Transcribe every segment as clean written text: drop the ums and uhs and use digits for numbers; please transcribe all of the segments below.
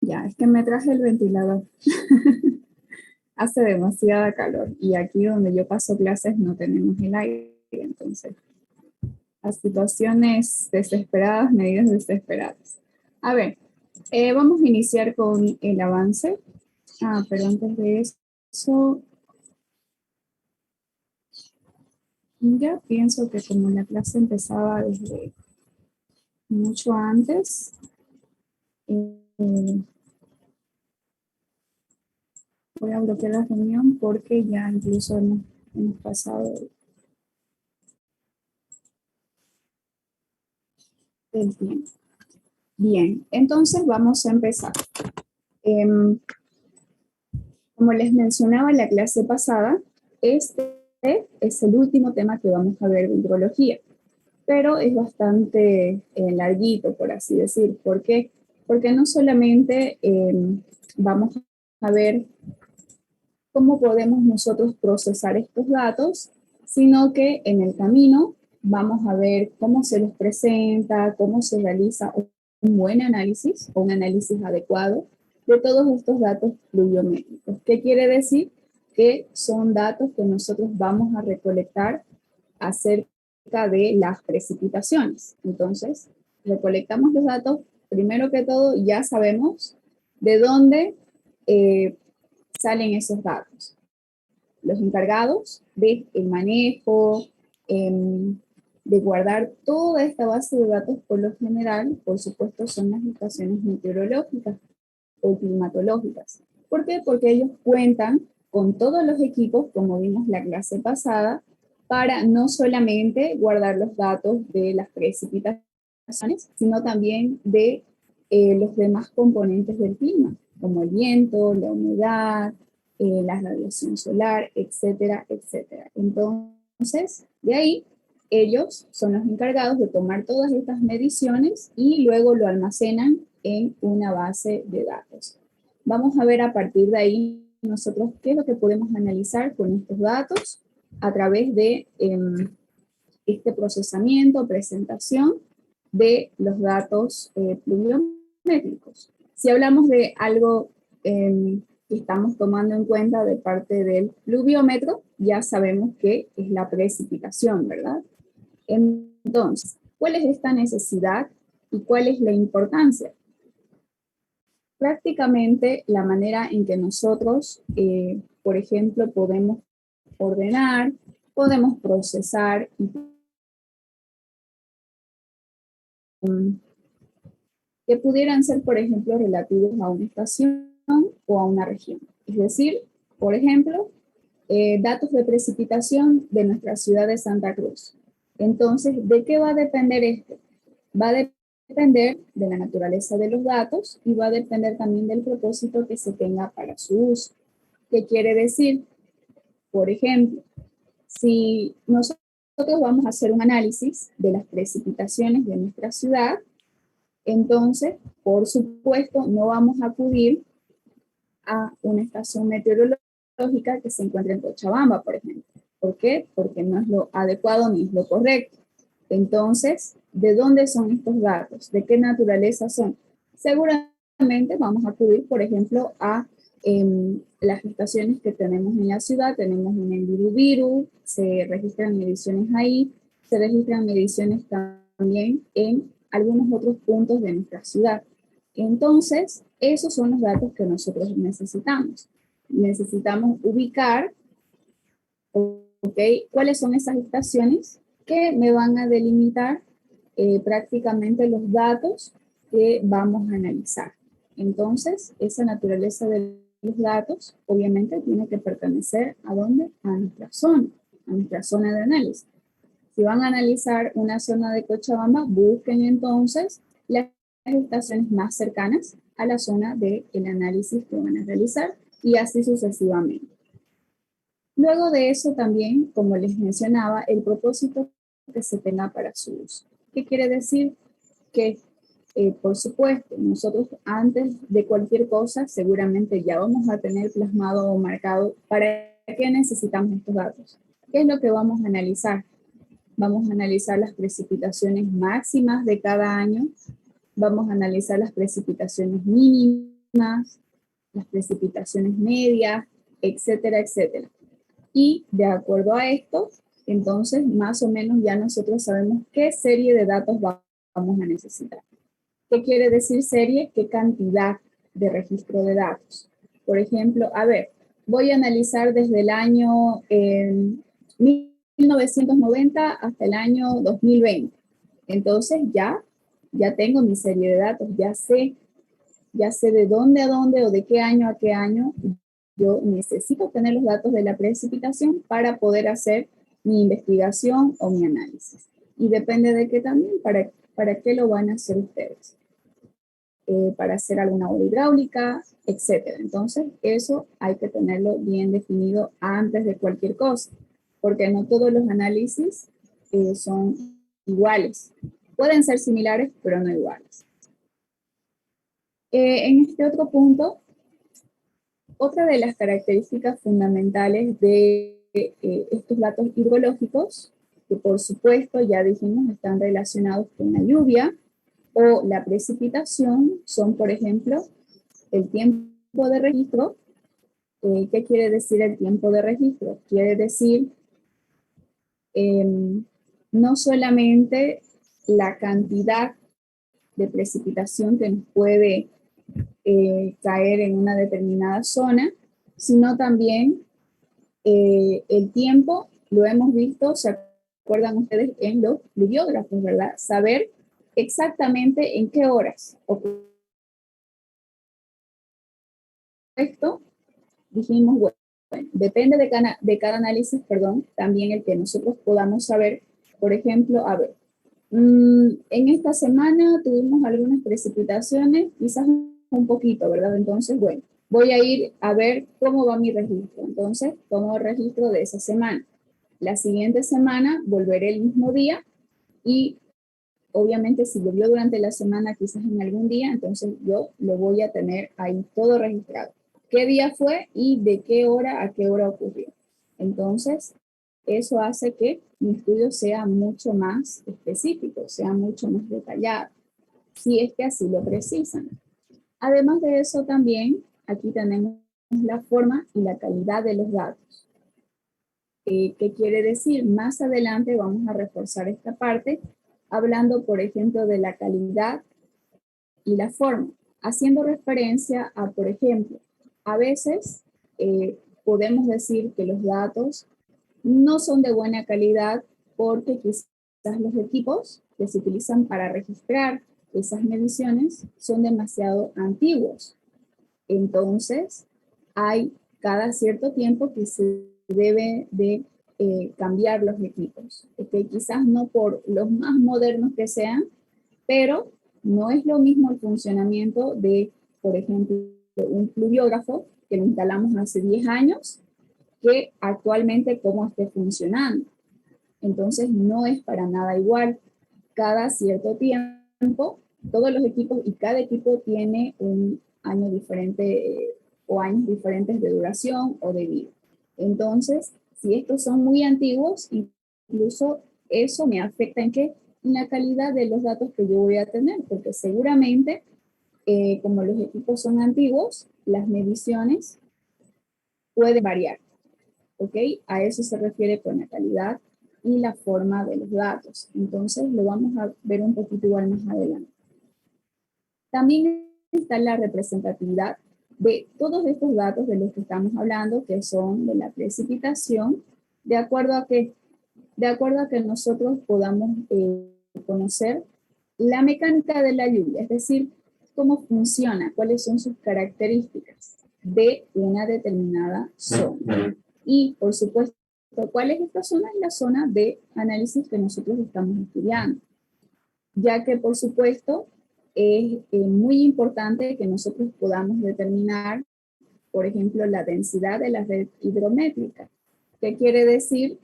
Ya, es que me traje el ventilador. Hace demasiada calor y aquí donde yo paso clases no tenemos el aire, entonces las situaciones desesperadas, medidas desesperadas. A ver, vamos a iniciar con el avance. Pero antes de eso, ya pienso que como la clase empezaba desde mucho antes, eh, voy a bloquear la reunión porque ya incluso hemos pasado el tiempo. Bien, entonces vamos a empezar. Como les mencionaba en la clase pasada, este es el último tema que vamos a ver de hidrología, pero es bastante larguito, por así decir. ¿Por qué? Porque no solamente vamos a ver cómo podemos nosotros procesar estos datos, sino que en el camino vamos a ver cómo se los presenta, cómo se realiza un buen análisis o un análisis adecuado de todos estos datos pluviométricos. ¿Qué quiere decir? Que son datos que nosotros vamos a recolectar acerca de las precipitaciones. Entonces, recolectamos los datos, primero que todo ya sabemos de dónde salen esos datos. Los encargados del manejo, de guardar toda esta base de datos por lo general, por supuesto, son las estaciones meteorológicas o climatológicas. ¿Por qué? Porque ellos cuentan con todos los equipos, como vimos la clase pasada, para no solamente guardar los datos de las precipitaciones, sino también de los demás componentes del clima, como el viento, la humedad, la radiación solar, etcétera, etcétera. Entonces, de ahí, ellos son los encargados de tomar todas estas mediciones y luego lo almacenan en una base de datos. Vamos a ver a partir de ahí nosotros qué es lo que podemos analizar con estos datos a través de este procesamiento, presentación de los datos pluviométricos. Si hablamos de algo que estamos tomando en cuenta de parte del pluviómetro, ya sabemos que es la precipitación, ¿verdad? Entonces, ¿cuál es esta necesidad y cuál es la importancia? Prácticamente la manera en que nosotros, por ejemplo, podemos ordenar, podemos procesar y que pudieran ser, por ejemplo, relativos a una estación o a una región. Es decir, por ejemplo, datos de precipitación de nuestra ciudad de Santa Cruz. Entonces, ¿de qué va a depender esto? Va a depender de la naturaleza de los datos y va a depender también del propósito que se tenga para su uso. ¿Qué quiere decir? Por ejemplo, si nosotros vamos a hacer un análisis de las precipitaciones de nuestra ciudad, entonces, por supuesto, no vamos a acudir a una estación meteorológica que se encuentra en Cochabamba, por ejemplo. ¿Por qué? Porque no es lo adecuado ni es lo correcto. Entonces, ¿de dónde son estos datos? ¿De qué naturaleza son? Seguramente vamos a acudir, por ejemplo, a las estaciones que tenemos en la ciudad. Tenemos una en Birubiru, se registran mediciones ahí, se registran mediciones también en algunos otros puntos de nuestra ciudad. Entonces, esos son los datos que nosotros necesitamos. Necesitamos ubicar, ¿ok? ¿Cuáles son esas estaciones que me van a delimitar prácticamente los datos que vamos a analizar? Entonces, esa naturaleza de los datos, obviamente, tiene que pertenecer ¿a dónde? A nuestra zona de análisis. Si van a analizar una zona de Cochabamba, busquen entonces las estaciones más cercanas a la zona del análisis que van a realizar y así sucesivamente. Luego de eso también, como les mencionaba, el propósito que se tenga para su uso. ¿Qué quiere decir? Que, por supuesto, nosotros antes de cualquier cosa seguramente ya vamos a tener plasmado o marcado para qué necesitamos estos datos. ¿Qué es lo que vamos a analizar? Vamos a analizar las precipitaciones máximas de cada año, vamos a analizar las precipitaciones mínimas las precipitaciones medias, etcétera, etcétera. Y de acuerdo a esto, entonces más o menos ya nosotros sabemos qué serie de datos vamos a necesitar. ¿Qué quiere decir serie? ¿Qué cantidad de registro de datos? Por ejemplo, a ver, voy a analizar desde el año 1990 hasta el año 2020. Entonces ya tengo mi serie de datos, ya sé de dónde a dónde o de qué año a qué año yo necesito tener los datos de la precipitación para poder hacer mi investigación o mi análisis. Y depende de qué también, para qué lo van a hacer ustedes. Para hacer alguna obra hidráulica, etc. Entonces, eso hay que tenerlo bien definido antes de cualquier cosa, porque no todos los análisis son iguales. Pueden ser similares, pero no iguales. En este otro punto, otra de las características fundamentales de estos datos hidrológicos, que por supuesto ya dijimos están relacionados con la lluvia o la precipitación, son por ejemplo el tiempo de registro. ¿Qué quiere decir el tiempo de registro? Quiere decir no solamente la cantidad de precipitación que nos puede caer en una determinada zona, sino también el tiempo, lo hemos visto, se acuerdan ustedes en los pluviógrafos, ¿verdad? Saber exactamente en qué horas ocurre esto. Dijimos, bueno, depende de cada análisis, perdón, también el que nosotros podamos saber, por ejemplo, a ver, en esta semana tuvimos algunas precipitaciones, quizás un poquito, ¿verdad? Entonces, bueno, voy a ir a ver cómo va mi registro. Entonces, tomo el registro de esa semana. La siguiente semana volveré el mismo día y obviamente si llovió durante la semana, quizás en algún día, entonces yo lo voy a tener ahí todo registrado. ¿Qué día fue y de qué hora a qué hora ocurrió? Entonces, eso hace que mi estudio sea mucho más específico, sea mucho más detallado, si es que así lo precisan. Además de eso también, aquí tenemos la forma y la calidad de los datos. ¿Qué quiere decir? Más adelante vamos a reforzar esta parte, hablando, por ejemplo, de la calidad y la forma, haciendo referencia a, por ejemplo, a veces podemos decir que los datos no son de buena calidad porque quizás los equipos que se utilizan para registrar esas mediciones son demasiado antiguos. Entonces, hay cada cierto tiempo que se debe de cambiar los equipos. Quizás no por los más modernos que sean, pero no es lo mismo el funcionamiento de, por ejemplo, un pluviógrafo que lo instalamos hace 10 años que actualmente cómo esté funcionando. Entonces no es para nada igual. Cada cierto tiempo, todos los equipos y cada equipo tiene un año diferente o años diferentes de duración o de vida. Entonces, si estos son muy antiguos, incluso eso me afecta en qué? En la calidad de los datos que yo voy a tener, porque seguramente, como los equipos son antiguos, las mediciones pueden variar. ¿Ok? A eso se refiere con la calidad y la forma de los datos. Entonces, lo vamos a ver un poquito igual más adelante. También está la representatividad de todos estos datos de los que estamos hablando, que son de la precipitación, de acuerdo a que nosotros podamos conocer la mecánica de la lluvia, es decir, cómo funciona, cuáles son sus características de una determinada zona. Y, por supuesto, ¿cuál es esta zona? Es la zona de análisis que nosotros estamos estudiando, ya que, por supuesto, es muy importante que nosotros podamos determinar, por ejemplo, la densidad de la red hidrométrica. ¿Qué quiere decir?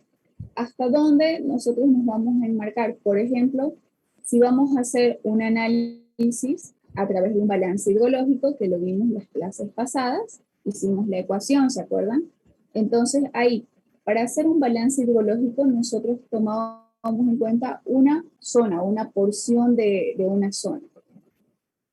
¿Hasta dónde nosotros nos vamos a enmarcar? Por ejemplo, si vamos a hacer un análisis a través de un balance hidrológico, que lo vimos en las clases pasadas, hicimos la ecuación, ¿se acuerdan? Entonces, ahí, para hacer un balance hidrológico, nosotros tomamos en cuenta una zona, una porción de una zona.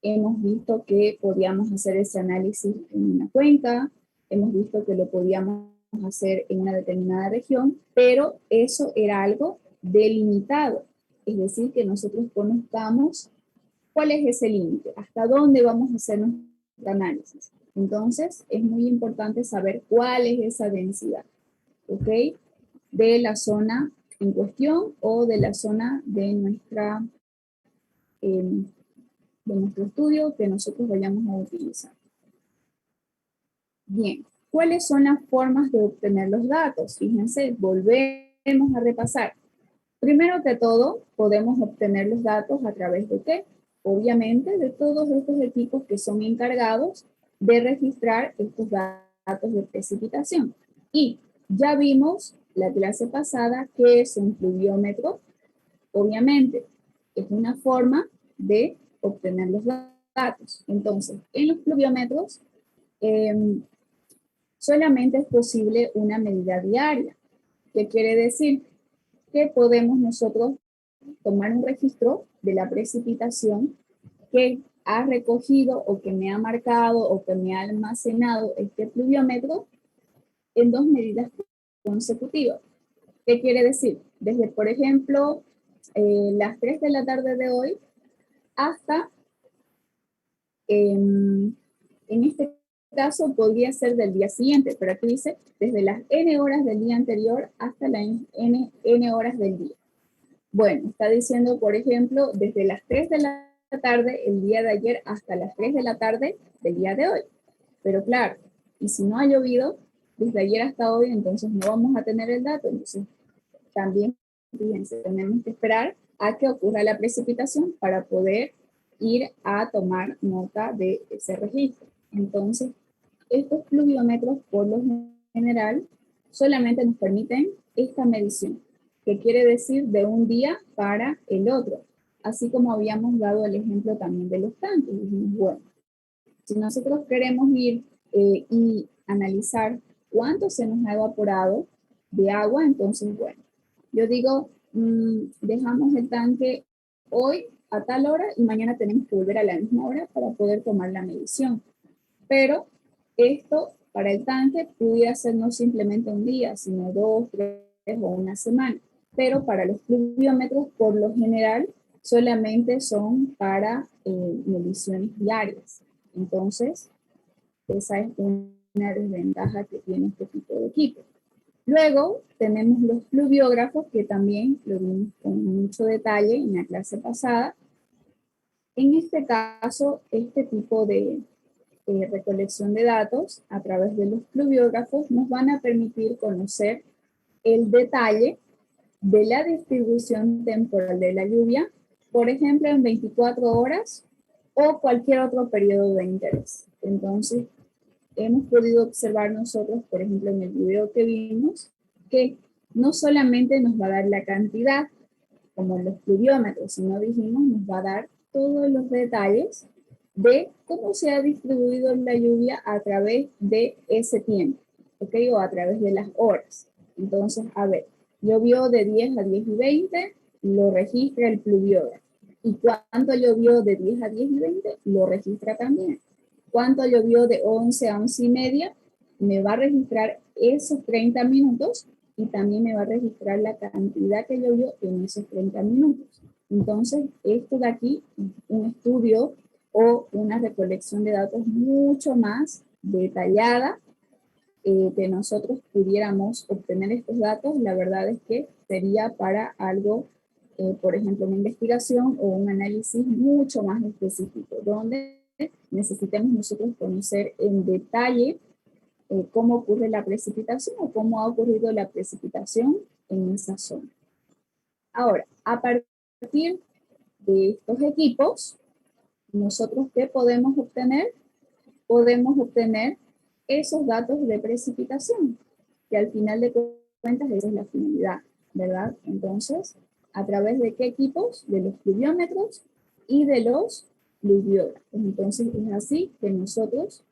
hemos visto que podíamos hacer ese análisis en una cuenca, hemos visto que lo podíamos hacer en una determinada región, pero eso era algo delimitado, es decir, que nosotros conozcamos cuál es ese límite, hasta dónde vamos a hacer nuestro análisis. Entonces, es muy importante saber cuál es esa densidad, ¿ok? De la zona en cuestión o de la zona de nuestro estudio que nosotros vayamos a utilizar. Bien, ¿cuáles son las formas de obtener los datos? Fíjense, volvemos a repasar. Primero que todo, podemos obtener los datos a través de ¿qué? Obviamente, de todos estos equipos que son encargados de registrar estos datos de precipitación. Y ya vimos la clase pasada que es un pluviómetro. Obviamente, es una forma de obtener los datos. Entonces, en los pluviómetros, solamente es posible una medida diaria. ¿Qué quiere decir? Que podemos nosotros tomar un registro de la precipitación que ha recogido o que me ha marcado o que me ha almacenado este pluviómetro en dos medidas consecutivas. ¿Qué quiere decir? Desde, por ejemplo, las 3 de la tarde de hoy hasta, en este caso podría ser del día siguiente, pero aquí dice desde las n horas del día anterior hasta las n horas del día. Bueno, está diciendo, por ejemplo, desde las 3 de la tarde el día de ayer hasta las 3 de la tarde del día de hoy. Pero claro, y si no ha llovido desde ayer hasta hoy, entonces no vamos a tener el dato. Entonces, también, fíjense, tenemos que esperar a que ocurra la precipitación para poder ir a tomar nota de ese registro. Entonces, estos pluviómetros, por lo general, solamente nos permiten esta medición, que quiere decir de un día para el otro, así como habíamos dado el ejemplo también de los tanques. Dijimos, bueno, si nosotros queremos ir y analizar cuánto se nos ha evaporado de agua, entonces, bueno, yo digo, dejamos el tanque hoy a tal hora y mañana tenemos que volver a la misma hora para poder tomar la medición. Pero esto para el tanque pudiera ser no simplemente un día, sino 2, 3 o una semana. Pero para los pluviómetros, por lo general, solamente son para mediciones diarias. Entonces, esa es una desventaja que tiene este tipo de equipo. Luego tenemos los pluviógrafos, que también lo vimos con mucho detalle en la clase pasada. En este caso, este tipo de recolección de datos a través de los pluviógrafos nos van a permitir conocer el detalle de la distribución temporal de la lluvia, por ejemplo, en 24 horas o cualquier otro periodo de interés. Entonces, hemos podido observar nosotros, por ejemplo, en el video que vimos, que no solamente nos va a dar la cantidad, como en los pluviómetros, sino dijimos, nos va a dar todos los detalles de cómo se ha distribuido la lluvia a través de ese tiempo, ¿ok? O a través de las horas. Entonces, a ver, llovió de 10 a 10 y 20, lo registra el pluviógrafo. ¿Y cuánto llovió de 10 a 10 y 20? Lo registra también. ¿Cuánto llovió de 11 a 11 y media? Me va a registrar esos 30 minutos y también me va a registrar la cantidad que llovió en esos 30 minutos. Entonces, esto de aquí, un estudio o una recolección de datos mucho más detallada, que nosotros pudiéramos obtener estos datos, la verdad es que sería para algo, por ejemplo, una investigación o un análisis mucho más específico, donde necesitemos nosotros conocer en detalle cómo ocurre la precipitación o cómo ha ocurrido la precipitación en esa zona. Ahora, a partir de estos equipos, nosotros ¿qué podemos obtener? Podemos obtener esos datos de precipitación, que al final de cuentas esa es la finalidad, ¿verdad? Entonces, ¿a través de qué equipos? De los pluviómetros y de los pluviógrafos. Entonces, es así que nosotros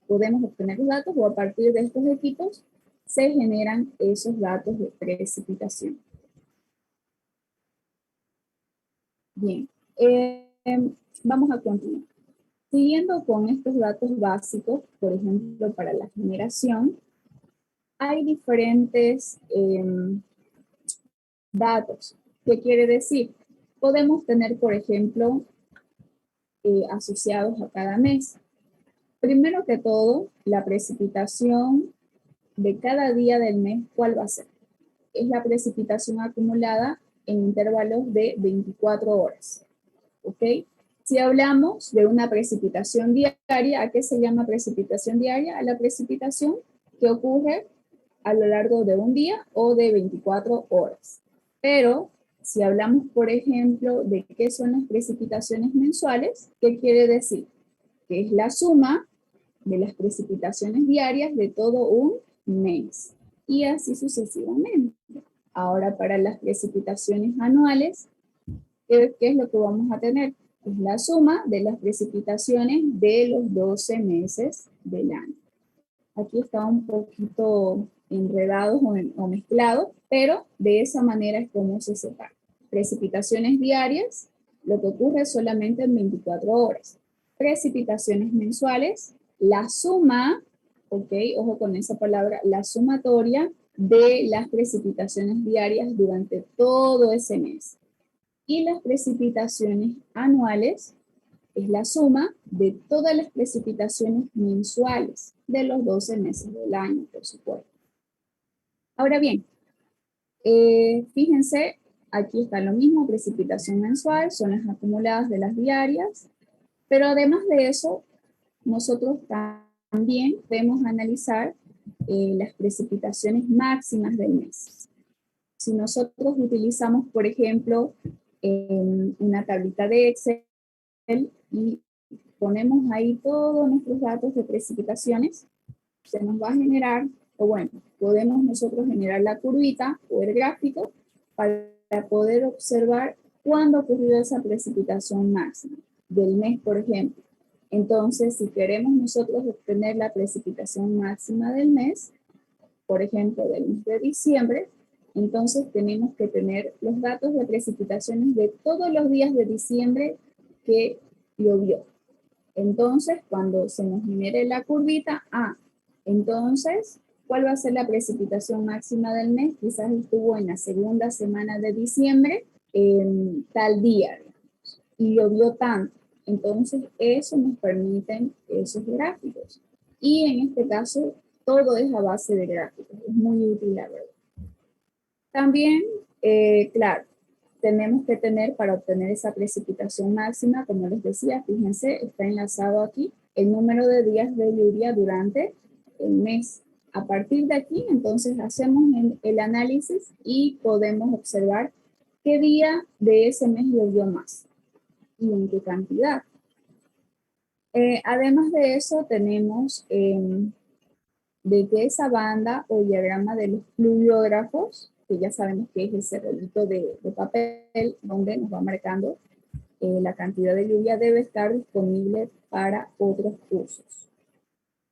podemos obtener los datos, o a partir de estos equipos se generan esos datos de precipitación. Bien, Vamos a continuar. Siguiendo con estos datos básicos, por ejemplo, para la generación, hay diferentes datos. ¿Qué quiere decir? Podemos tener, por ejemplo, asociados a cada mes. Primero que todo, la precipitación de cada día del mes, ¿cuál va a ser? Es la precipitación acumulada en intervalos de 24 horas. ¿Ok? Si hablamos de una precipitación diaria, ¿a qué se llama precipitación diaria? A la precipitación que ocurre a lo largo de un día o de 24 horas. Pero si hablamos, por ejemplo, de qué son las precipitaciones mensuales, ¿qué quiere decir? Que es la suma de las precipitaciones diarias de todo un mes. Y así sucesivamente. Ahora, para las precipitaciones anuales, ¿qué es lo que vamos a tener? Es la suma de las precipitaciones de los 12 meses del año. Aquí está un poquito enredados o mezclados, pero de esa manera es como se separa. Precipitaciones diarias, lo que ocurre solamente en 24 horas. Precipitaciones mensuales, la suma, ok, ojo con esa palabra, la sumatoria de las precipitaciones diarias durante todo ese mes. Y las precipitaciones anuales es la suma de todas las precipitaciones mensuales de los 12 meses del año, por supuesto. Ahora bien, fíjense, aquí está lo mismo, precipitación mensual, son las acumuladas de las diarias, pero además de eso, nosotros también podemos analizar las precipitaciones máximas del mes. Si nosotros utilizamos, por ejemplo, una tablita de Excel y ponemos ahí todos nuestros datos de precipitaciones, se nos va a generar, o bueno, podemos nosotros generar la curvita o el gráfico para poder observar cuándo ocurrió esa precipitación máxima del mes, por ejemplo. Entonces, si queremos nosotros obtener la precipitación máxima del mes, por ejemplo, del mes de diciembre, entonces tenemos que tener los datos de precipitaciones de todos los días de diciembre que llovió. Entonces, cuando se nos genere la curvita, entonces, ¿cuál va a ser la precipitación máxima del mes? Quizás estuvo en la segunda semana de diciembre, en tal día, digamos, y llovió tanto. Entonces, eso nos permiten esos gráficos. Y en este caso, todo es a base de gráficos. Es muy útil, la verdad. También, claro, tenemos que tener para obtener esa precipitación máxima, como les decía, fíjense, está enlazado aquí el número de días de lluvia durante el mes. A partir de aquí, entonces, hacemos el análisis y podemos observar qué día de ese mes llovió más y en qué cantidad. Además de eso, tenemos de que esa banda o diagrama de los pluviógrafos, que ya sabemos que es ese rolito de papel donde nos va marcando la cantidad de lluvia, debe estar disponible para otros usos.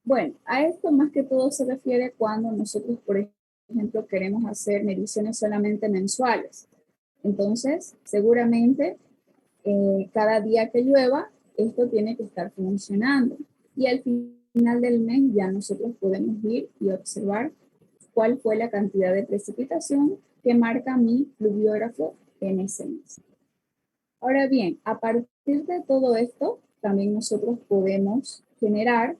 Bueno, a esto más que todo se refiere cuando nosotros, por ejemplo, queremos hacer mediciones solamente mensuales. Entonces, seguramente cada día que llueva, esto tiene que estar funcionando. Y al final del mes ya nosotros podemos ir y observar cuál fue la cantidad de precipitación que marca mi pluviógrafo en ese mes. Ahora bien, a partir de todo esto, también nosotros podemos generar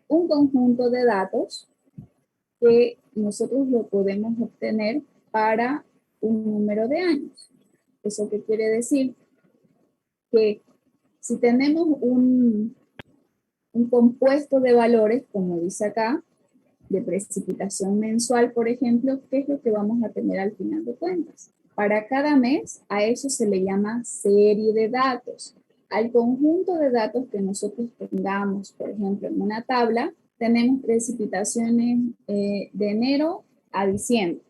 un conjunto de datos que nosotros lo podemos obtener para un número de años. ¿Eso qué quiere decir? Que si tenemos un compuesto de valores, como dice acá, de precipitación mensual, por ejemplo, ¿qué es lo que vamos a tener al final de cuentas? Para cada mes, a eso se le llama serie de datos. Al conjunto de datos que nosotros tengamos, por ejemplo, en una tabla, tenemos precipitaciones de enero a diciembre.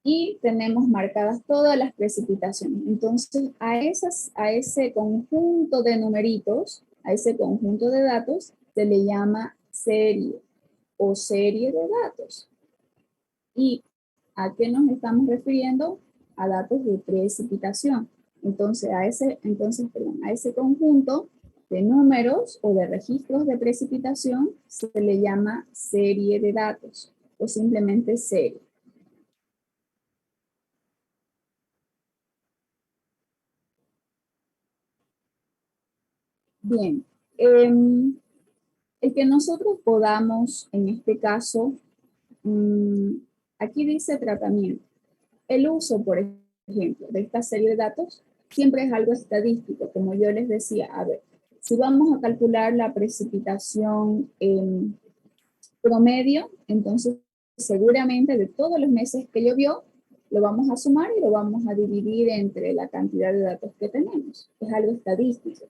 Y tenemos marcadas todas las precipitaciones. Entonces, a ese conjunto de numeritos, a ese conjunto de datos, se le llama serie o serie de datos. ¿Y a qué nos estamos refiriendo? A datos de precipitación. Entonces, a ese conjunto de números o de registros de precipitación se le llama serie de datos o simplemente serie. Bien, el que nosotros podamos, en este caso, aquí dice tratamiento. El uso, por ejemplo, de esta serie de datos siempre es algo estadístico, como yo les decía. A ver, si vamos a calcular la precipitación en promedio, entonces seguramente de todos los meses que llovió, lo vamos a sumar y lo vamos a dividir entre la cantidad de datos que tenemos. Es algo estadístico.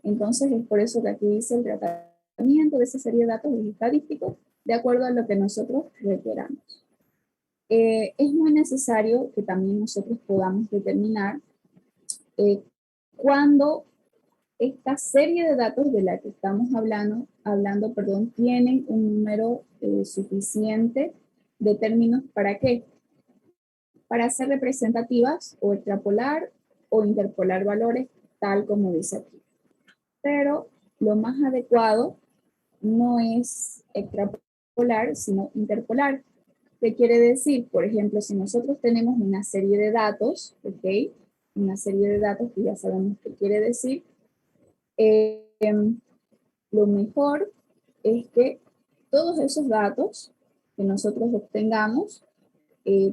Entonces es por eso que aquí dice el tratamiento de esa serie de datos es estadístico de acuerdo a lo que nosotros requeramos. Es muy necesario que también nosotros podamos determinar cuándo esta serie de datos de la que estamos hablando, tienen un número suficiente de términos. ¿Para qué? Para ser representativas o extrapolar o interpolar valores, tal como dice aquí. Pero lo más adecuado no es extrapolar, sino interpolar. ¿Qué quiere decir? Por ejemplo, si nosotros tenemos una serie de datos, ¿ok? Una serie de datos que ya sabemos qué quiere decir, lo mejor es que todos esos datos que nosotros obtengamos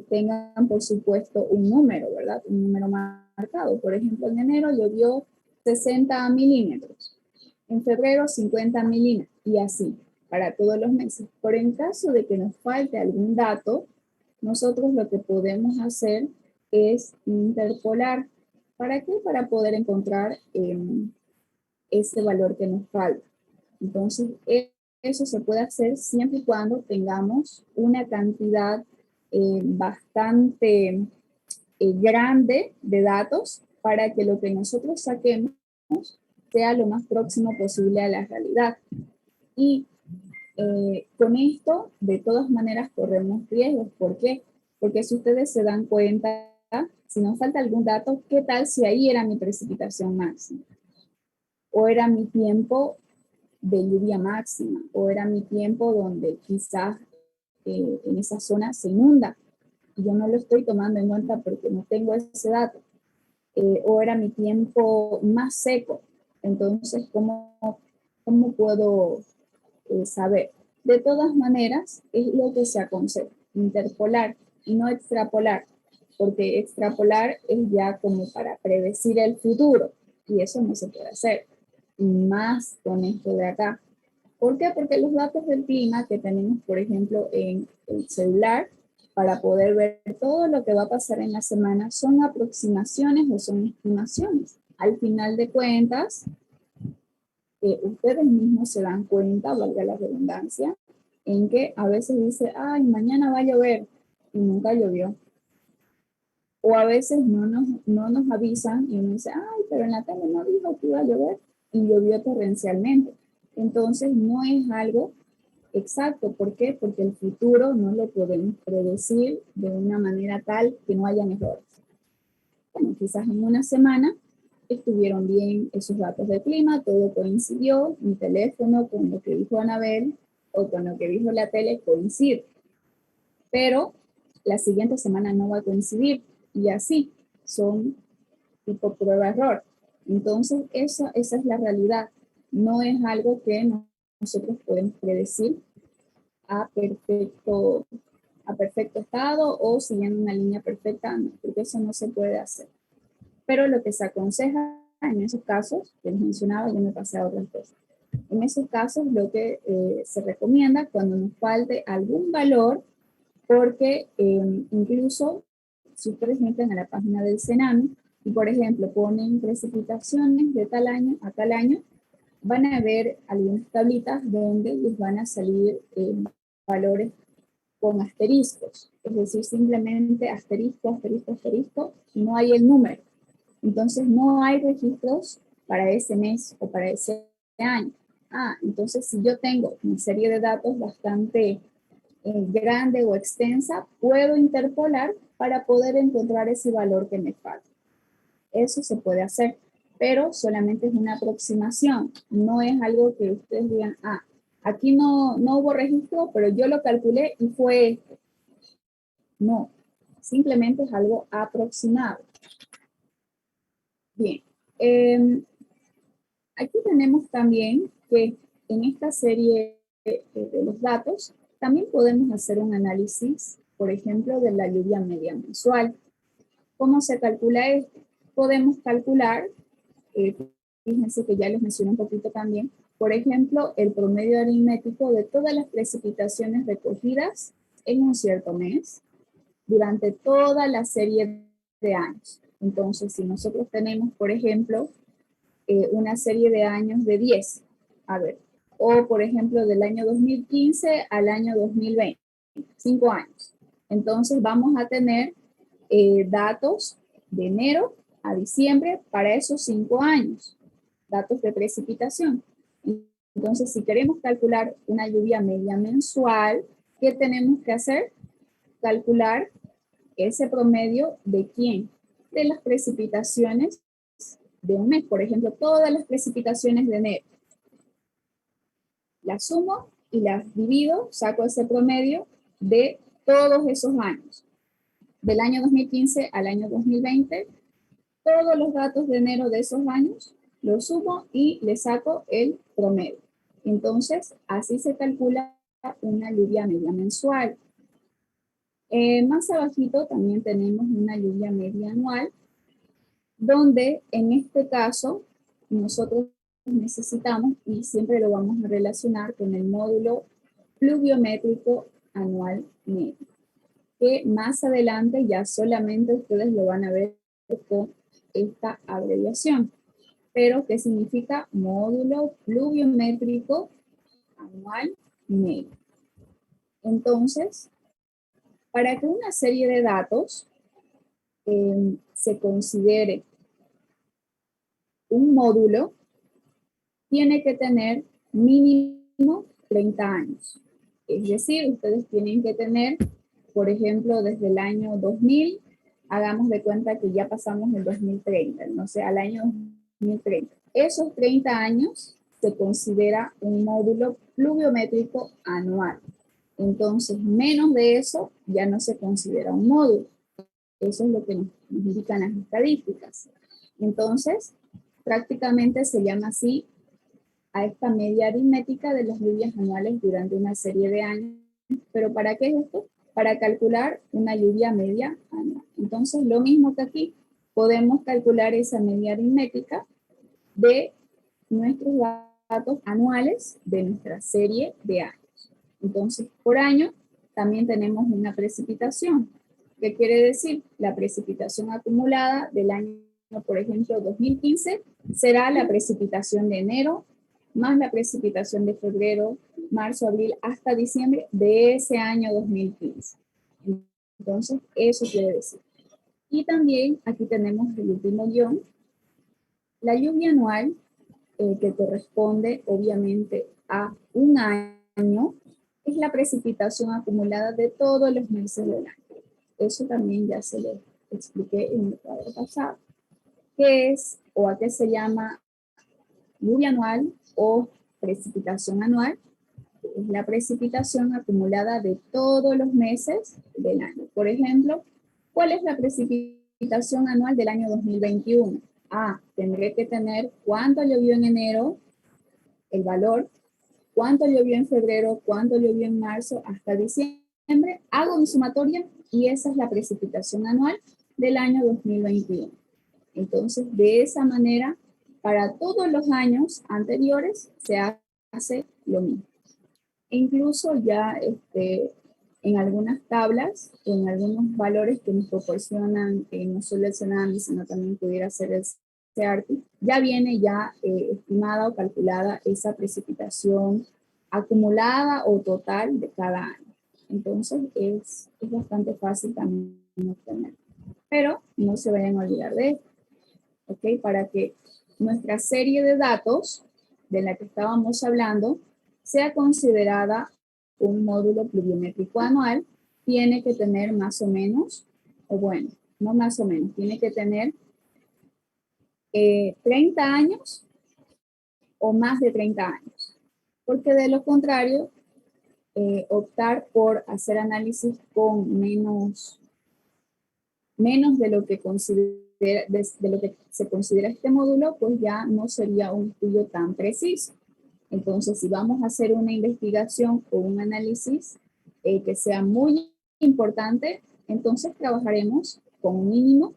tengan, por supuesto, un número, ¿verdad? Un número marcado. Por ejemplo, en enero llovió 60 milímetros, en febrero 50 milímetros, y así, para todos los meses. Pero en caso de que nos falte algún dato, nosotros lo que podemos hacer es interpolar. ¿Para qué? Para poder encontrar ese valor que nos falta. Entonces, eso se puede hacer siempre y cuando tengamos una cantidad bastante grande de datos para que lo que nosotros saquemos sea lo más próximo posible a la realidad. Y con esto, de todas maneras, corremos riesgos. ¿Por qué? Porque si ustedes se dan cuenta, si nos falta algún dato, ¿qué tal si ahí era mi precipitación máxima? O era mi tiempo de lluvia máxima, o era mi tiempo donde quizás en esa zona se inunda y yo no lo estoy tomando en cuenta porque no tengo ese dato, o era mi tiempo más seco. Entonces, ¿cómo puedo saber? De todas maneras, es lo que se aconseja, interpolar y no extrapolar, porque extrapolar es ya como para predecir el futuro y eso no se puede hacer. Y más con esto de acá. ¿Por qué? Porque los datos del clima que tenemos, por ejemplo, en el celular, para poder ver todo lo que va a pasar en la semana, son aproximaciones o son estimaciones. Al final de cuentas, ustedes mismos se dan cuenta, valga la redundancia, en que a veces dice, ay, mañana va a llover, y nunca llovió. O a veces no nos avisan y uno dice, ay, pero en la tarde no dijo que iba a llover, y llovió torrencialmente. Entonces, no es algo exacto. ¿Por qué? Porque el futuro no lo podemos predecir de una manera tal que no haya errores. Bueno, quizás en una semana estuvieron bien esos datos de clima, todo coincidió, mi teléfono con lo que dijo Anabel o con lo que dijo la tele coincide, pero la siguiente semana no va a coincidir y así son tipo prueba-error. Entonces, esa es la realidad. No es algo que nosotros podemos predecir a perfecto estado o siguiendo una línea perfecta, no, porque eso no se puede hacer. Pero lo que se aconseja en esos casos, que les mencionaba, yo me pasé a otras cosas. En esos casos, lo que se recomienda cuando nos falte algún valor, porque incluso si ustedes entran a la página del Senami y, por ejemplo, ponen precipitaciones de tal año a tal año, van a ver algunas tablitas donde les van a salir valores con asteriscos, es decir, simplemente asterisco, asterisco, asterisco, y no hay el número. Entonces no hay registros para ese mes o para ese año. Entonces si yo tengo una serie de datos bastante grande o extensa, puedo interpolar para poder encontrar ese valor que me falta. Eso se puede hacer, pero solamente es una aproximación. No es algo que ustedes digan, ah, aquí no hubo registro, pero yo lo calculé y fue esto. No, simplemente es algo aproximado. Bien, aquí tenemos también que en esta serie de los datos, también podemos hacer un análisis, por ejemplo, de la lluvia media mensual. ¿Cómo se calcula esto? Podemos calcular, fíjense que ya les mencioné un poquito también, por ejemplo, el promedio aritmético de todas las precipitaciones recogidas en un cierto mes durante toda la serie de años. Entonces, si nosotros tenemos, por ejemplo, una serie de años de 10, a ver, o por ejemplo del año 2015 al año 2020, 5 años. Entonces vamos a tener datos de enero a diciembre para esos 5 años, datos de precipitación. Entonces, si queremos calcular una lluvia media mensual, ¿qué tenemos que hacer? Calcular ese promedio de quién? De las precipitaciones de un mes. Por ejemplo, todas las precipitaciones de enero. Las sumo y las divido, saco ese promedio de todos esos años. Del año 2015 al año 2020, todos los datos de enero de esos años los sumo y le saco el promedio. Entonces, así se calcula una lluvia media mensual. Más abajito también tenemos una lluvia media anual, donde en este caso nosotros necesitamos, y siempre lo vamos a relacionar con el módulo pluviométrico anual medio, que más adelante ya solamente ustedes lo van a ver con esta abreviación. Pero, ¿qué significa módulo pluviométrico anual medio? Entonces, para que una serie de datos se considere un módulo, tiene que tener mínimo 30 años. Es decir, ustedes tienen que tener, por ejemplo, desde el año 2000, hagamos de cuenta que ya pasamos el 2030, no sé, al año 2030. Esos 30 años se considera un módulo pluviométrico anual. Entonces, menos de eso ya no se considera un módulo. Eso es lo que nos indican las estadísticas. Entonces, prácticamente se llama así a esta media aritmética de las lluvias anuales durante una serie de años. ¿Pero para qué es esto? Para calcular una lluvia media anual. Entonces, lo mismo que aquí, podemos calcular esa media aritmética de nuestros datos anuales de nuestra serie de años. Entonces, por año también tenemos una precipitación. ¿Qué quiere decir? La precipitación acumulada del año, por ejemplo, 2015, será la precipitación de enero, más la precipitación de febrero, marzo, abril, hasta diciembre de ese año 2015. Entonces, eso quiere decir. Y también aquí tenemos el último guión. La lluvia anual, que corresponde obviamente a un año, es la precipitación acumulada de todos los meses del año. Eso también ya se lo expliqué en el cuadro pasado. ¿Qué es o a qué se llama lluvia anual o precipitación anual? Es la precipitación acumulada de todos los meses del año. Por ejemplo, ¿cuál es la precipitación anual del año 2021? Tendré que tener cuánto llovió en enero, el valor, cuánto llovió en febrero, cuánto llovió en marzo, hasta diciembre. Hago mi sumatoria y esa es la precipitación anual del año 2021. Entonces, de esa manera, para todos los años anteriores se hace lo mismo. E incluso ya en algunas tablas, en algunos valores que nos proporcionan, no solo el Senami, sino también pudiera ser el CEARTI, ya viene ya estimada o calculada esa precipitación acumulada o total de cada año. Entonces es bastante fácil también obtener. Pero no se vayan a olvidar de esto, ¿ok? Para que nuestra serie de datos de la que estábamos hablando sea considerada un módulo pluviométrico anual, tiene que tener más o menos, o bueno, no más o menos, tiene que tener 30 años o más de 30 años. Porque de lo contrario, optar por hacer análisis con menos de lo que de lo que se considera este módulo, pues ya no sería un estudio tan preciso. Entonces, si vamos a hacer una investigación o un análisis que sea muy importante, entonces trabajaremos con mínimo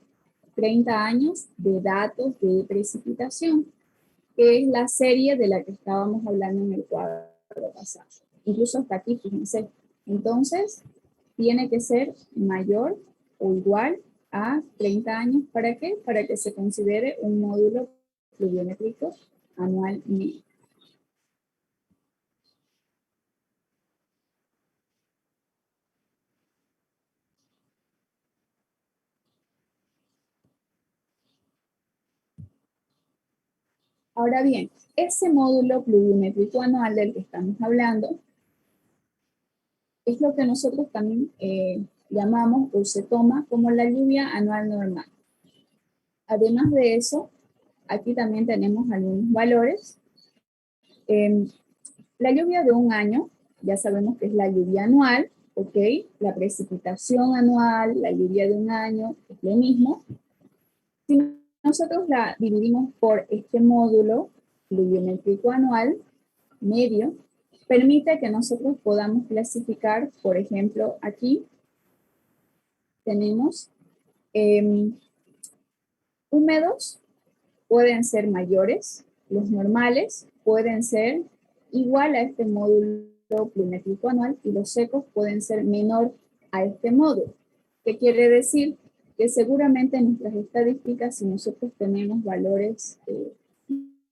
30 años de datos de precipitación, que es la serie de la que estábamos hablando en el cuadro pasado. Incluso hasta aquí, fíjense. Entonces, tiene que ser mayor o igual a 30 años. ¿Para qué? Para que se considere un módulo pluviométrico anual mínimo. Ahora bien, ese módulo pluviométrico anual del que estamos hablando es lo que nosotros también llamamos o se toma como la lluvia anual normal. Además de eso, aquí también tenemos algunos valores. La lluvia de un año, ya sabemos que es la lluvia anual, ¿ok? La precipitación anual, la lluvia de un año, es lo mismo. Si nosotros la dividimos por este módulo pluviométrico anual medio, permite que nosotros podamos clasificar, por ejemplo, aquí tenemos húmedos, pueden ser mayores, los normales pueden ser igual a este módulo pluviométrico anual y los secos pueden ser menor a este módulo. ¿Qué quiere decir? Que seguramente en nuestras estadísticas, si nosotros tenemos valores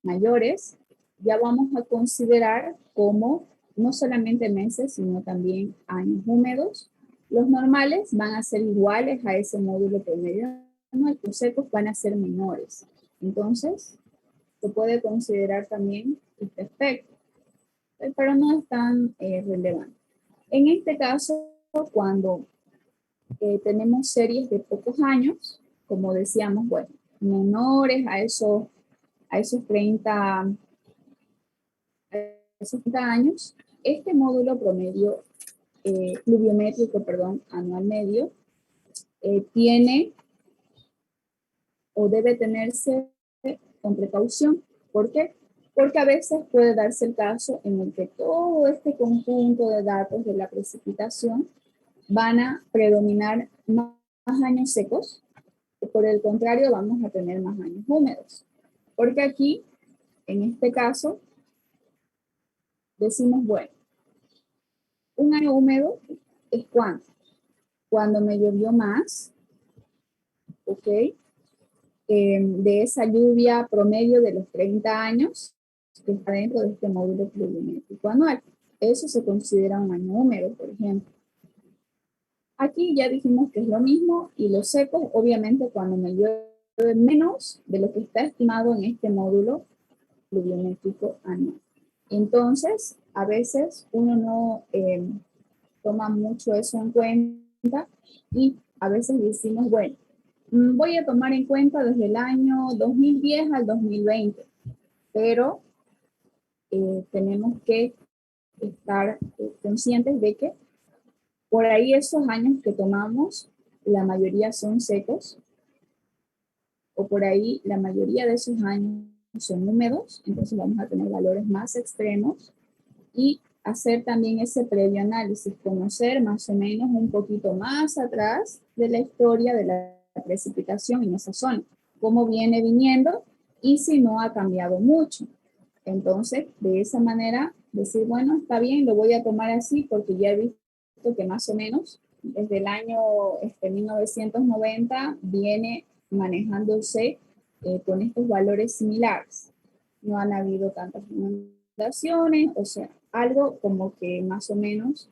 mayores, ya vamos a considerar como no solamente meses, sino también años húmedos. Los normales van a ser iguales a ese módulo promedio anual, los secos van a ser menores. Entonces, se puede considerar también este aspecto, pero no es tan relevante. En este caso, cuando tenemos series de pocos años, como decíamos, bueno, menores a esos 30 años, este módulo promedio pluviométrico, perdón, anual medio, tiene o debe tenerse con precaución. ¿Por qué? Porque a veces puede darse el caso en el que todo este conjunto de datos de la precipitación van a predominar más años secos, y por el contrario vamos a tener más años húmedos. Porque aquí, en este caso, decimos, bueno, un año húmedo es cuando, cuando me llovió más, ¿ok? De esa lluvia promedio de los 30 años que está dentro de este módulo pluviométrico anual. Eso se considera un año húmedo, por ejemplo. Aquí ya dijimos que es lo mismo y los secos, obviamente, cuando me llueve menos de lo que está estimado en este módulo pluviométrico anual. Entonces, a veces uno no toma mucho eso en cuenta y a veces decimos, bueno, voy a tomar en cuenta desde el año 2010 al 2020, pero tenemos que estar conscientes de que por ahí esos años que tomamos, la mayoría son secos, o por ahí la mayoría de esos años son húmedos, entonces vamos a tener valores más extremos y hacer también ese previo análisis, conocer más o menos un poquito más atrás de la historia de la precipitación en esa zona, cómo viene viniendo y si no ha cambiado mucho. Entonces, de esa manera, decir, bueno, está bien, lo voy a tomar así porque ya he visto que más o menos desde el año 1990 viene manejándose con estos valores similares. No han habido tantas inundaciones, o sea, algo como que más o menos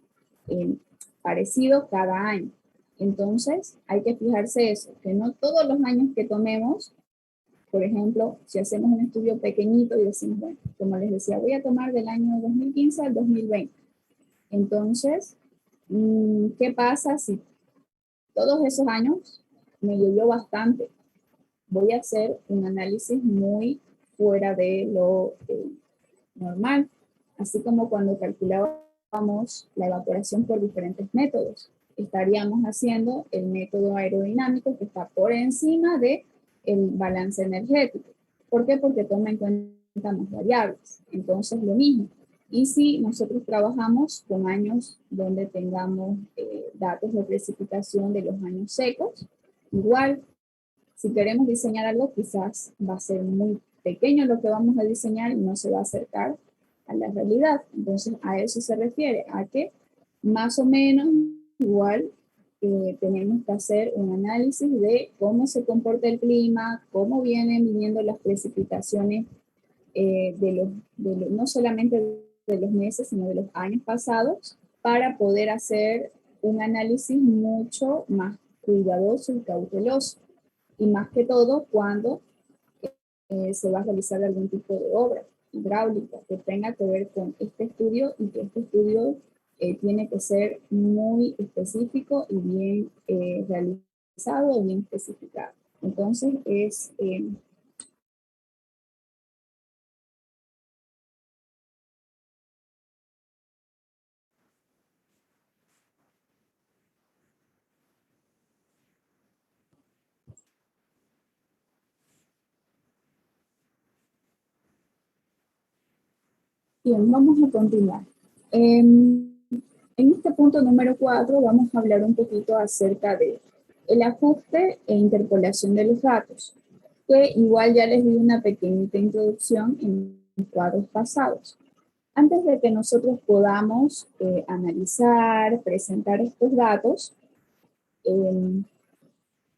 parecido cada año. Entonces, hay que fijarse eso, que no todos los años que tomemos, por ejemplo, si hacemos un estudio pequeñito y decimos, bueno, como les decía, voy a tomar del año 2015 al 2020. Entonces, ¿qué pasa si todos esos años me llovió bastante? voy a hacer un análisis muy fuera de lo normal, así como cuando calculábamos la evaporación por diferentes métodos. Estaríamos haciendo el método aerodinámico que está por encima de el balance energético. ¿Por qué? Porque toma en cuenta más variables. Entonces, lo mismo. Y si nosotros trabajamos con años donde tengamos datos de precipitación de los años secos, igual, si queremos diseñar algo, quizás va a ser muy pequeño lo que vamos a diseñar y no se va a acercar a la realidad. Entonces, a eso se refiere, a que más o menos igual tenemos que hacer un análisis de cómo se comporta el clima, cómo vienen viniendo las precipitaciones no solamente de los meses, sino de los años pasados, para poder hacer un análisis mucho más cuidadoso y cauteloso. Y más que todo cuando se va a realizar algún tipo de obra hidráulica que tenga que ver con este estudio, y que este estudio tiene que ser muy específico y bien realizado y bien especificado. Entonces es... Bien, vamos a continuar. En este punto número 4 vamos a hablar un poquito acerca de el ajuste e interpolación de los datos, que igual ya les di una pequeñita introducción en los cuadros pasados. Antes de que nosotros podamos analizar, presentar estos datos,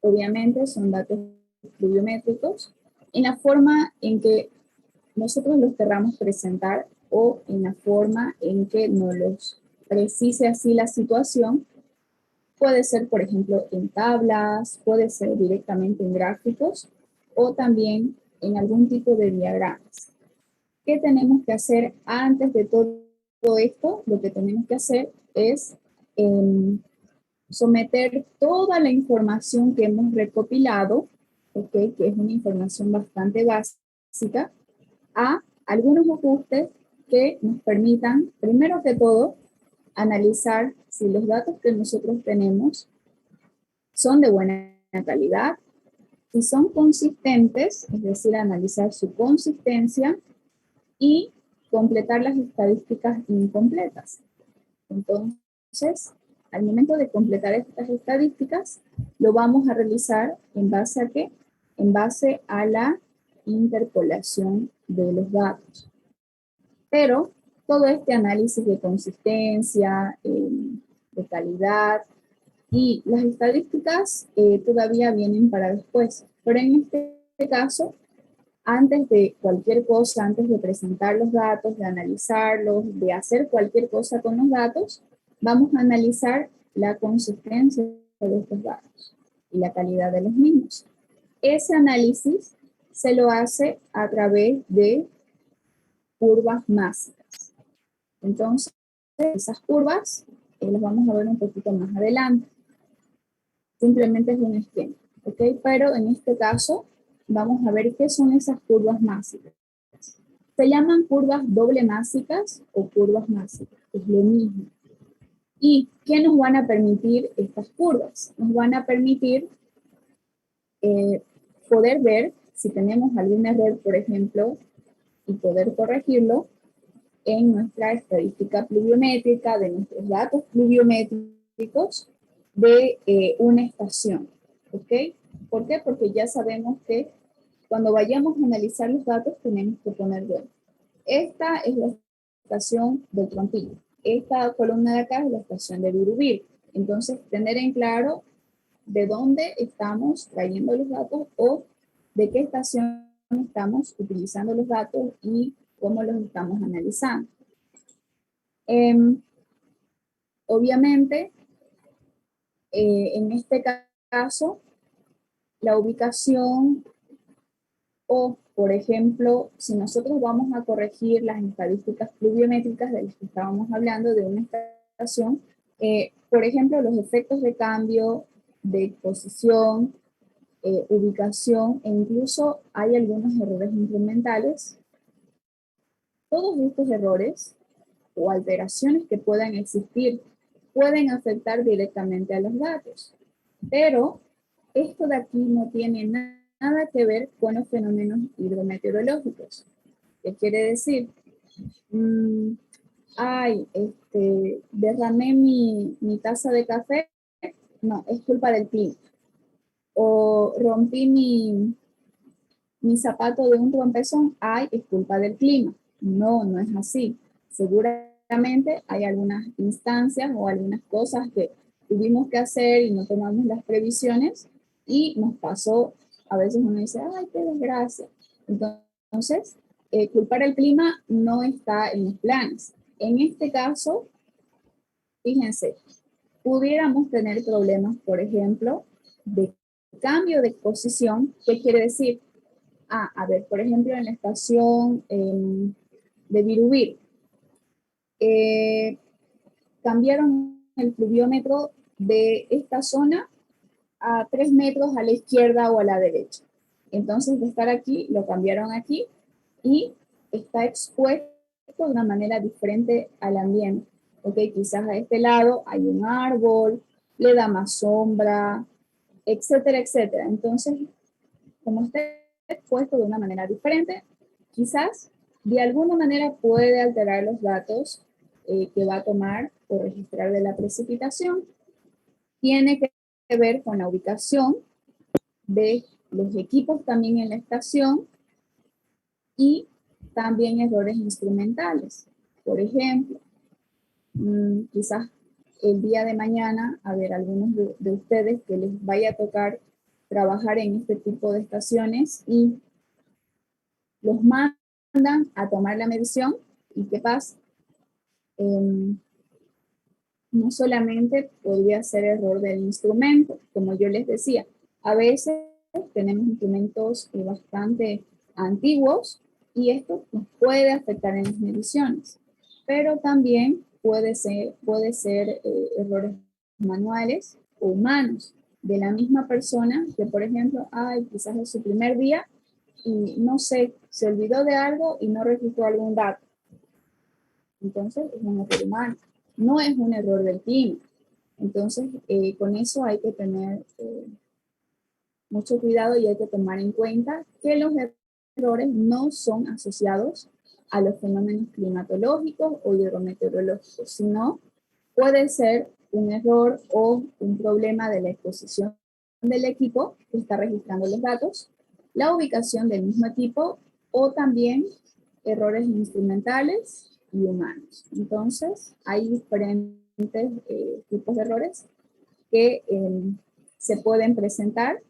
obviamente son datos pluviométricos, en la forma en que nosotros los querramos presentar o en la forma en que nos los precise así la situación. Puede ser, por ejemplo, en tablas, puede ser directamente en gráficos o también en algún tipo de diagramas. ¿Qué tenemos que hacer antes de todo esto? Lo que tenemos que hacer es someter toda la información que hemos recopilado, ¿okay? Que es una información bastante básica, a algunos ajustes que nos permitan, primero que todo, analizar si los datos que nosotros tenemos son de buena calidad, si son consistentes, es decir, analizar su consistencia y completar las estadísticas incompletas. Entonces, al momento de completar estas estadísticas, lo vamos a realizar en base a qué? En base a la interpolación de los datos. Pero todo este análisis de consistencia, de calidad y las estadísticas todavía vienen para después. Pero en este caso, antes de cualquier cosa, antes de presentar los datos, de analizarlos, de hacer cualquier cosa con los datos, vamos a analizar la consistencia de estos datos y la calidad de los mismos. Ese análisis se lo hace a través de curvas másicas. Entonces, esas curvas las vamos a ver un poquito más adelante. Simplemente es un esquema, ¿ok? Pero en este caso, vamos a ver qué son esas curvas másicas. Se llaman curvas doble másicas o curvas másicas, es lo mismo. ¿Y qué nos van a permitir estas curvas? Nos van a permitir poder ver si tenemos algún error, por ejemplo, y poder corregirlo en nuestra estadística pluviométrica, de nuestros datos pluviométricos de una estación. ¿Ok? ¿Por qué? Porque ya sabemos que cuando vayamos a analizar los datos tenemos que poner, bueno, esta es la estación del Trompillo, esta columna de acá es la estación de Birubir. Entonces, tener en claro de dónde estamos trayendo los datos o de qué estación estamos utilizando los datos y cómo los estamos analizando. Obviamente, en este caso, la ubicación o, por ejemplo, si nosotros vamos a corregir las estadísticas pluviométricas de las que estábamos hablando de una estación, por ejemplo, los efectos de cambio de posición ubicación e incluso hay algunos errores incrementales. Todos estos errores o alteraciones que puedan existir pueden afectar directamente a los datos. Pero esto de aquí no tiene nada que ver con los fenómenos hidrometeorológicos. ¿Qué quiere decir? Derramé mi taza de café, no, es culpa del clima. O rompí mi zapato de un trompezón, ay, es culpa del clima. No, no es así. Seguramente hay algunas instancias o algunas cosas que tuvimos que hacer y no tomamos las previsiones y nos pasó, a veces uno dice, ay, qué desgracia. Entonces, culpar al clima no está en los planes. En este caso, fíjense, pudiéramos tener problemas, por ejemplo, de cambio de exposición. ¿Qué quiere decir? A ver, por ejemplo, en la estación de Virubiru, cambiaron el pluviómetro de esta zona a 3 metros a la izquierda o a la derecha. Entonces, de estar aquí, lo cambiaron aquí y está expuesto de una manera diferente al ambiente. Ok, quizás a este lado hay un árbol, le da más sombra, etcétera, etcétera. Entonces, como está expuesto de una manera diferente, quizás de alguna manera puede alterar los datos que va a tomar o registrar de la precipitación. Tiene que ver con la ubicación de los equipos también en la estación y también errores instrumentales. Por ejemplo, quizás el día de mañana, a ver, algunos de ustedes que les vaya a tocar trabajar en este tipo de estaciones y los mandan a tomar la medición y ¿qué pasa? No solamente podría ser error del instrumento, como yo les decía, a veces tenemos instrumentos bastante antiguos y esto nos puede afectar en las mediciones, pero también puede ser errores manuales o humanos de la misma persona que, por ejemplo, quizás es su primer día y no sé, se olvidó de algo y no registró algún dato. Entonces es un error humano, no es un error del clima. Entonces, con eso hay que tener mucho cuidado y hay que tomar en cuenta que los errores no son asociados a los fenómenos climatológicos o hidrometeorológicos, sino puede ser un error o un problema de la exposición del equipo que está registrando los datos, la ubicación del mismo equipo o también errores instrumentales y humanos. Entonces, hay diferentes tipos de errores que se pueden presentar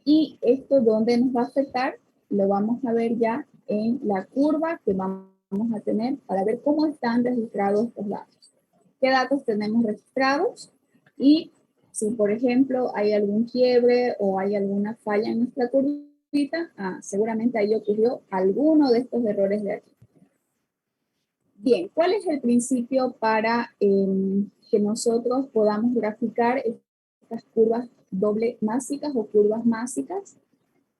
y esto donde nos va a afectar lo vamos a ver ya en la curva que vamos a tener para ver cómo están registrados estos datos. ¿Qué datos tenemos registrados? Y si, por ejemplo, hay algún quiebre o hay alguna falla en nuestra curvita, seguramente ahí ocurrió alguno de estos errores de aquí. Bien, ¿cuál es el principio para que nosotros podamos graficar estas curvas doble másicas o curvas másicas?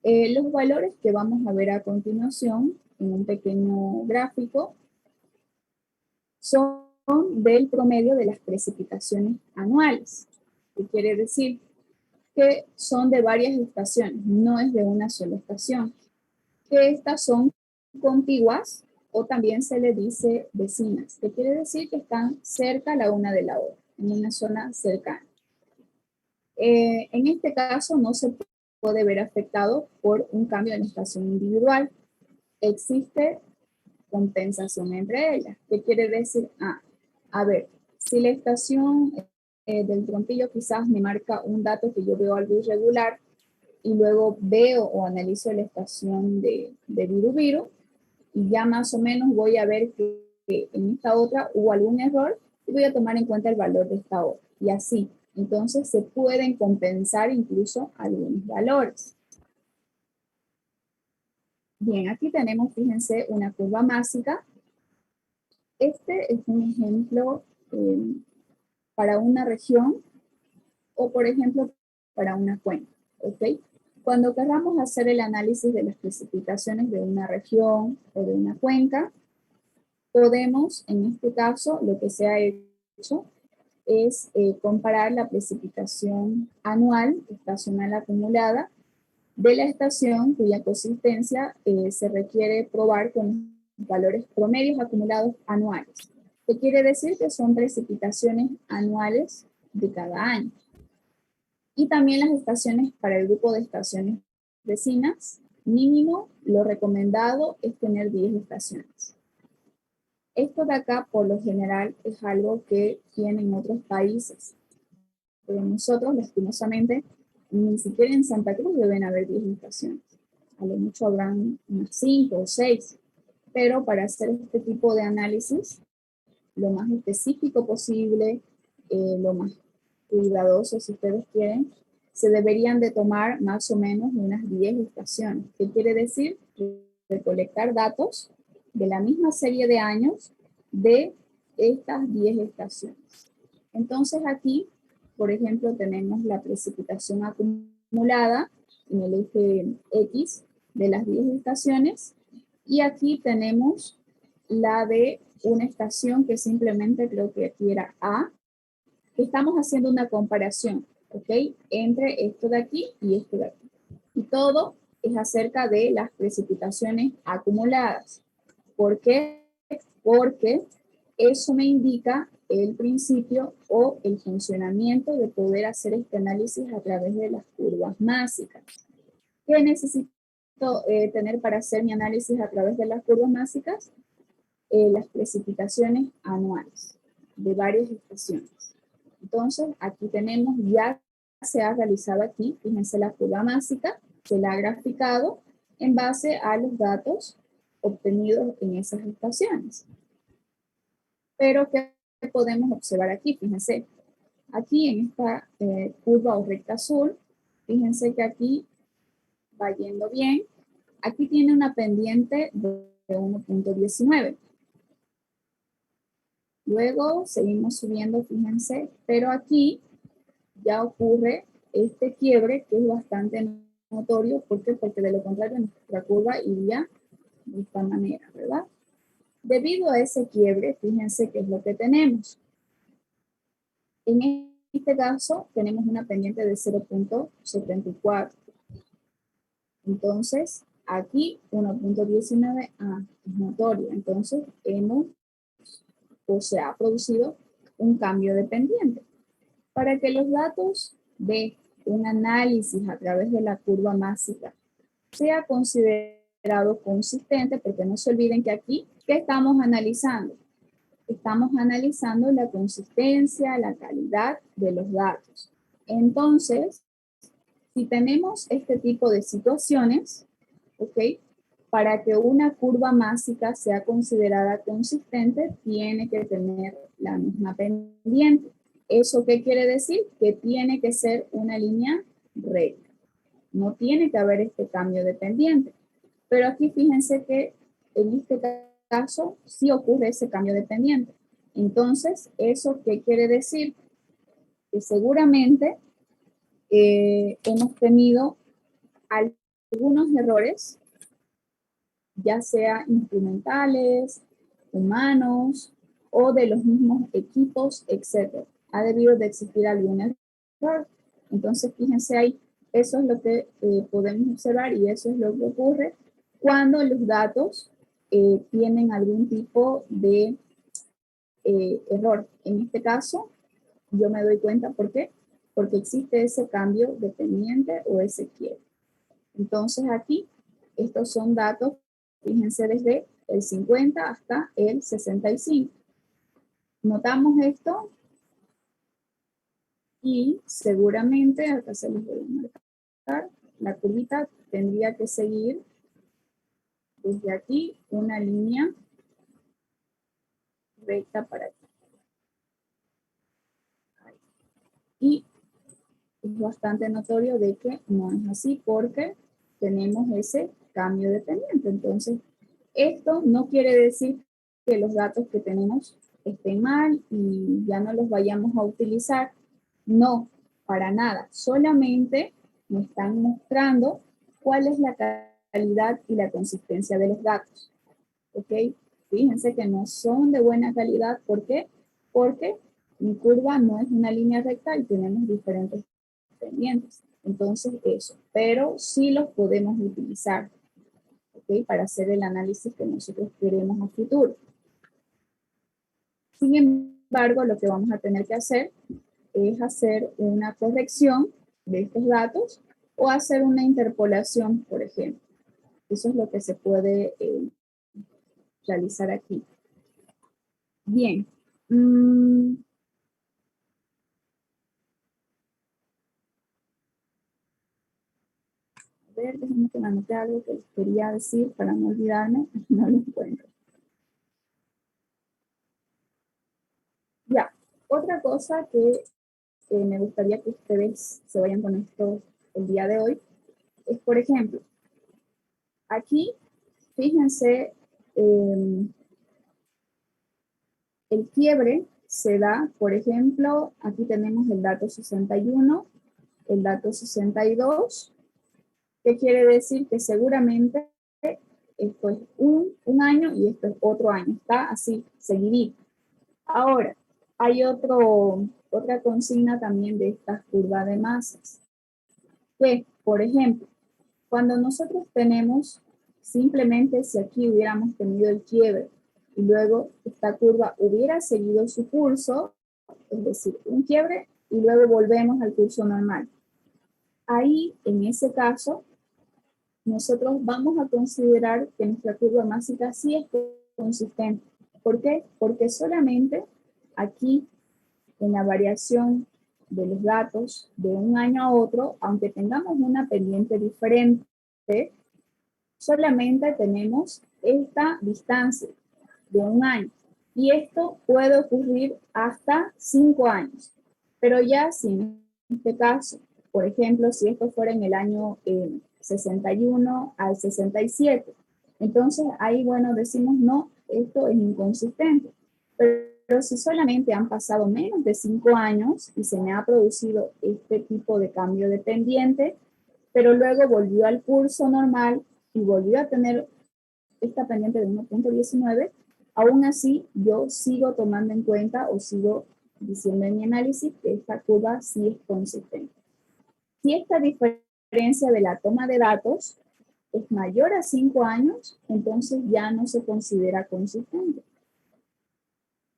Los valores que vamos a ver a continuación en un pequeño gráfico son del promedio de las precipitaciones anuales. ¿Qué quiere decir? Que son de varias estaciones, no es de una sola estación. Que estas son contiguas o también se le dice vecinas, que quiere decir que están cerca la una de la otra, en una zona cercana. En este caso no se puede ver afectado por un cambio en la estación individual. Existe compensación entre ellas. ¿Qué quiere decir? A ver, si la estación del Tronquillo quizás me marca un dato que yo veo algo irregular y luego veo o analizo la estación de Virubiru y ya más o menos voy a ver que en esta otra hubo algún error y voy a tomar en cuenta el valor de esta otra. Y así, entonces se pueden compensar incluso algunos valores. Bien, aquí tenemos, fíjense, una curva másica. Este es un ejemplo para una región o, por ejemplo, para una cuenca, ¿ok? Cuando queramos hacer el análisis de las precipitaciones de una región o de una cuenca, podemos, en este caso, lo que se ha hecho es comparar la precipitación anual, estacional acumulada, de la estación cuya consistencia se requiere probar con valores promedios acumulados anuales. ¿Qué quiere decir? Que son precipitaciones anuales de cada año. Y también las estaciones para el grupo de estaciones vecinas, mínimo, lo recomendado es tener 10 estaciones. Esto de acá, por lo general, es algo que tienen otros países. Pero nosotros, lastimosamente, ni siquiera en Santa Cruz deben haber 10 estaciones. A lo mucho habrán unas 5 o 6. Pero para hacer este tipo de análisis, lo más específico posible, lo más cuidadoso, si ustedes quieren, se deberían de tomar más o menos unas 10 estaciones. ¿Qué quiere decir? Recolectar datos de la misma serie de años de estas 10 estaciones. Entonces aquí, por ejemplo, tenemos la precipitación acumulada en el eje X de las 10 estaciones y aquí tenemos la de una estación que simplemente creo que aquí era A. Estamos haciendo una comparación, ¿ok? Entre esto de aquí y esto de aquí. Y todo es acerca de las precipitaciones acumuladas. ¿Por qué? Porque eso me indica el principio o el funcionamiento de poder hacer este análisis a través de las curvas másicas. ¿Qué necesito tener para hacer mi análisis a través de las curvas másicas? Las precipitaciones anuales de varias estaciones. Entonces, aquí tenemos, ya se ha realizado aquí, fíjense la curva másica, se la ha graficado en base a los datos obtenidos en esas estaciones. Pero, ¿qué podemos observar aquí? Fíjense, aquí en esta curva o recta azul, fíjense que aquí va yendo bien. Aquí tiene una pendiente de 1.19. Luego seguimos subiendo, fíjense, pero aquí ya ocurre este quiebre que es bastante notorio. ¿Por qué? Porque de lo contrario nuestra curva iría de esta manera, ¿verdad? Debido a ese quiebre, fíjense qué es lo que tenemos. En este caso tenemos una pendiente de 0.74. Entonces, aquí 1.19 es notorio. Entonces, se ha producido un cambio de pendiente. Para que los datos de un análisis a través de la curva másica sea considerado consistente, porque no se olviden que aquí, ¿qué estamos analizando? Estamos analizando la consistencia, la calidad de los datos. Entonces, si tenemos este tipo de situaciones, ¿ok? Para que una curva másica sea considerada consistente, tiene que tener la misma pendiente. ¿Eso qué quiere decir? Que tiene que ser una línea recta. No tiene que haber este cambio de pendiente. Pero aquí fíjense que en este caso sí ocurre ese cambio de pendiente. Entonces, ¿eso qué quiere decir? Que seguramente hemos tenido algunos errores, ya sea instrumentales, humanos o de los mismos equipos, etc. Ha debido de existir algún error. Entonces, fíjense ahí, eso es lo que podemos observar y eso es lo que ocurre cuando los datos tienen algún tipo de error. En este caso, yo me doy cuenta, ¿por qué? Porque existe ese cambio de pendiente o ese quiebre. Entonces aquí, estos son datos, fíjense, desde el 50 hasta el 65. Notamos esto y seguramente, acá se los voy a marcar, la curvita tendría que seguir desde aquí una línea recta para aquí. Y es bastante notorio de que no es así porque tenemos ese cambio de pendiente. Entonces, esto no quiere decir que los datos que tenemos estén mal y ya no los vayamos a utilizar. No, para nada. Solamente me están mostrando cuál es la calidad y la consistencia de los datos. ¿Ok? Fíjense que no son de buena calidad. ¿Por qué? Porque mi curva no es una línea recta y tenemos diferentes pendientes. Entonces eso, pero sí los podemos utilizar, ¿ok? Para hacer el análisis que nosotros queremos a futuro. Sin embargo, lo que vamos a tener que hacer es hacer una corrección de estos datos o hacer una interpolación, por ejemplo. Eso es lo que se puede realizar aquí. Bien. A ver, déjenme que me anote algo que les quería decir para no olvidarme. No lo encuentro. Ya, otra cosa que me gustaría que ustedes se vayan con esto el día de hoy es, por ejemplo, aquí, fíjense, el quiebre se da, por ejemplo, aquí tenemos el dato 61, el dato 62, que quiere decir que seguramente esto es un año y esto es otro año, está así, seguidito. Ahora, hay otra consigna también de estas curvas de masas, que, por ejemplo, cuando nosotros tenemos, simplemente si aquí hubiéramos tenido el quiebre y luego esta curva hubiera seguido su curso, es decir, un quiebre y luego volvemos al curso normal. Ahí, en ese caso, nosotros vamos a considerar que nuestra curva másica sí es consistente. ¿Por qué? Porque solamente aquí, en la variación de los datos de un año a otro, aunque tengamos una pendiente diferente, solamente tenemos esta distancia de un año. Y esto puede ocurrir hasta 5 años. Pero ya si en este caso, por ejemplo, si esto fuera en el año 61 al 67, entonces ahí, bueno, decimos, no, esto es inconsistente. Pero si solamente han pasado menos de 5 años y se me ha producido este tipo de cambio de pendiente, pero luego volvió al curso normal y volvió a tener esta pendiente de 1.19, aún así yo sigo tomando en cuenta o sigo diciendo en mi análisis que esta curva sí es consistente. Si esta diferencia de la toma de datos es mayor a 5 años, entonces ya no se considera consistente.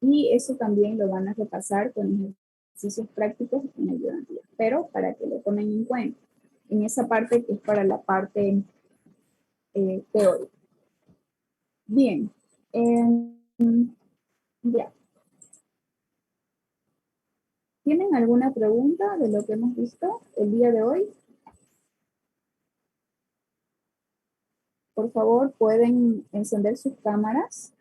Y eso también lo van a repasar con ejercicios prácticos en ayudantías, pero para que lo tomen en cuenta en esa parte que es para la parte teórica. Bien, ya. ¿Tienen alguna pregunta de lo que hemos visto el día de hoy? Por favor, pueden encender sus cámaras.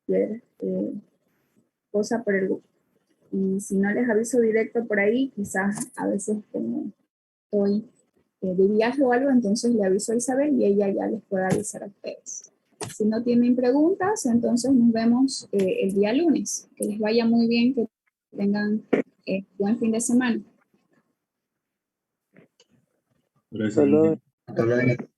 Ver, cosa por el... Y si no les aviso directo por ahí, quizás a veces como estoy de viaje o algo, entonces le aviso a Isabel y ella ya les puede avisar a ustedes. Si no tienen preguntas, entonces nos vemos el día lunes. Que les vaya muy bien, que tengan buen fin de semana. Gracias. Hasta luego.